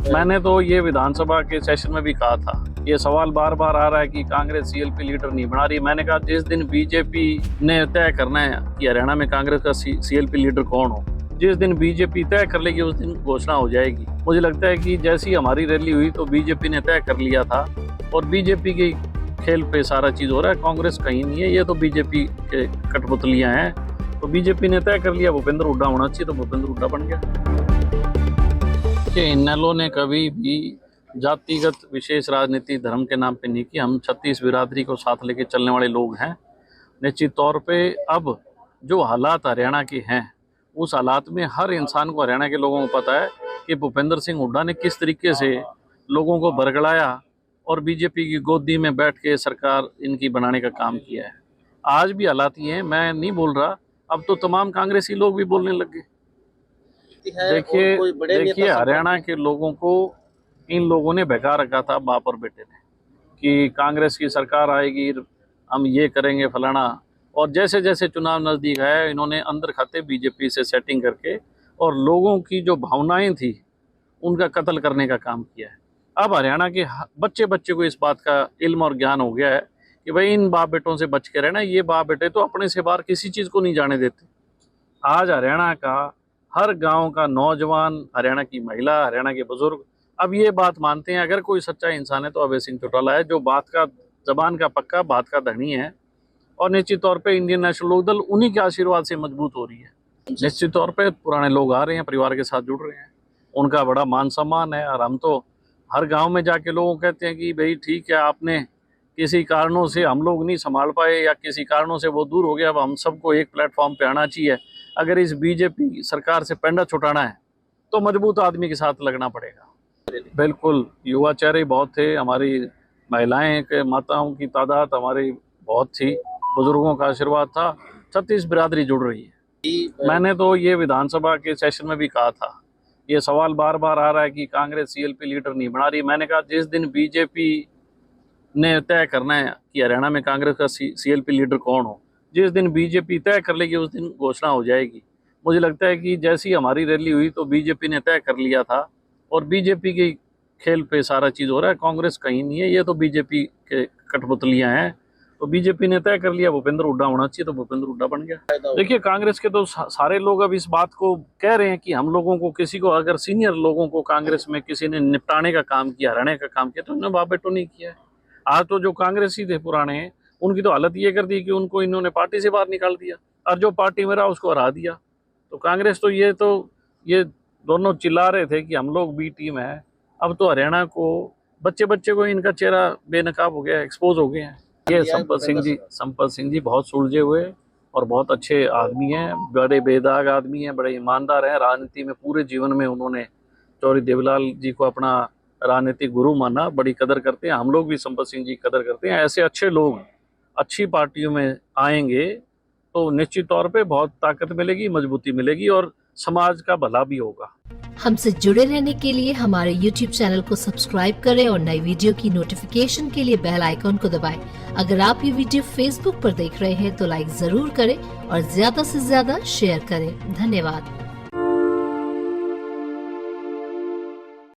मैंने तो ये विधानसभा के सेशन में भी कहा था, ये सवाल बार बार आ रहा है कि कांग्रेस सीएलपी लीडर नहीं बना रही। मैंने कहा जिस दिन बीजेपी ने तय करना है कि हरियाणा में कांग्रेस का सीएलपी लीडर कौन हो, जिस दिन बीजेपी तय कर लेगी उस दिन घोषणा हो जाएगी। मुझे लगता है कि जैसी हमारी रैली हुई तो बीजेपी ने तय कर लिया था और बीजेपी के खेल पे सारा चीज हो रहा है, कांग्रेस कहीं नहीं है, ये तो बीजेपी के कठपुतलियां हैं। तो बीजेपी ने तय कर लिया भूपेंद्र हुड्डा होना चाहिए तो भूपेंद्र हुड्डा बन गया। कि इनेलो ने कभी भी जातिगत विशेष राजनीति धर्म के नाम पे नहीं की। हम 36 बिरादरी को साथ लेके चलने वाले लोग हैं। निश्चित तौर पे अब जो हालात हरियाणा के हैं उस हालात में हर इंसान को, हरियाणा के लोगों को पता है कि भूपेंद्र सिंह हुड्डा ने किस तरीके से लोगों को बरगलाया और बीजेपी की गोदी में बैठ के सरकार इनकी बनाने का काम किया है। आज भी हालात ये हैं, मैं नहीं बोल रहा, अब तो तमाम कांग्रेसी लोग भी बोलने लग गए। देखिए हरियाणा के लोगों को इन लोगों ने बहका रखा था, बाप और बेटे ने, कि कांग्रेस की सरकार आएगी, हम ये करेंगे फलाना। और जैसे जैसे चुनाव नज़दीक आया इन्होंने अंदर खाते बीजेपी से सेटिंग करके और लोगों की जो भावनाएं थी उनका कत्ल करने का काम किया है। अब हरियाणा के बच्चे बच्चे को इस बात का इल्म और ज्ञान हो गया है कि भाई इन बाप बेटों से बच के रहना। ये बाप बेटे तो अपने से बाहर किसी चीज़ को नहीं जाने देते। आज हरियाणा का हर गांव का नौजवान, हरियाणा की महिला, हरियाणा के बुजुर्ग अब ये बात मानते हैं, अगर कोई सच्चा इंसान है तो अभय सिंह चौटाला है, जो बात का, जबान का पक्का, बात का धनी है। और निश्चित तौर पे इंडियन नेशनल लोकदल उन्हीं के आशीर्वाद से मजबूत हो रही है। निश्चित तौर पे पुराने लोग आ रहे हैं, परिवार के साथ जुड़ रहे हैं, उनका बड़ा मान सम्मान है। और हम तो हर गाँव में जाके लोगों को कहते हैं कि भाई ठीक है, आपने किसी कारणों से हम लोग नहीं संभाल पाए या किसी कारणों से वो दूर हो गया, अब हम सबको एक प्लेटफॉर्म पे आना चाहिए। अगर इस बीजेपी सरकार से पेंडा छुटाना है तो मजबूत आदमी के साथ लगना पड़ेगा। बिल्कुल, युवा चेहरे बहुत थे, हमारी महिलाएं के माताओं की तादाद हमारी बहुत थी, बुजुर्गों का आशीर्वाद था, 36 बिरादरी जुड़ रही है। मैंने तो ये विधानसभा के सेशन में भी कहा था, ये सवाल बार बार आ रहा है कि कांग्रेस सीएलपी लीडर नहीं बना रही। मैंने कहा जिस दिन बीजेपी ने तय करना है कि हरियाणा में कांग्रेस का सीएलपी लीडर कौन हो, जिस दिन बीजेपी तय कर लेगी उस दिन घोषणा हो जाएगी। मुझे लगता है कि जैसी हमारी रैली हुई तो बीजेपी ने तय कर लिया था और बीजेपी के खेल पे सारा चीज़ हो रहा है, कांग्रेस कहीं नहीं है, ये तो बीजेपी के कठपुतलियां हैं। तो बीजेपी ने तय कर लिया भूपेंद्र हुड्डा होना चाहिए तो भूपेंद्र हुड्डा बन गया। देखिए कांग्रेस के तो सारे लोग अब इस बात को कह रहे हैं कि हम लोगों को, किसी को अगर सीनियर लोगों को कांग्रेस में किसी ने निपटाने का काम किया, हराने का काम किया, तो उन्होंने बाप बेटो नहीं किया है। आज तो जो कांग्रेसी थे पुराने, उनकी तो हालत ये कर दी कि उनको इन्होंने पार्टी से बाहर निकाल दिया और जो पार्टी में रहा उसको हरा दिया। तो कांग्रेस तो ये दोनों चिल्ला रहे थे कि हम लोग बी टीम है। अब तो हरियाणा को बच्चे बच्चे को इनका चेहरा बेनकाब हो गया, एक्सपोज हो गए हैं। ये संपत सिंह जी बहुत सुलझे हुए और बहुत अच्छे आदमी हैं, बड़े बेदाग आदमी हैं, बड़े ईमानदार हैं। राजनीति में पूरे जीवन में उन्होंने चौधरी देवीलाल जी को अपना राजनीतिक गुरु माना, बड़ी कदर करते हैं। हम लोग भी संपत सिंह जी की कदर करते हैं। ऐसे अच्छे लोग अच्छी पार्टियों में आएंगे तो निश्चित तौर पे बहुत ताकत मिलेगी, मजबूती मिलेगी और समाज का भला भी होगा। हमसे जुड़े रहने के लिए हमारे YouTube चैनल को सब्सक्राइब करें और नई वीडियो की नोटिफिकेशन के लिए बेल आइकॉन को दबाएं। अगर आप ये वीडियो Facebook पर देख रहे हैं तो लाइक जरूर करें और ज्यादा से ज्यादा शेयर करें। धन्यवाद।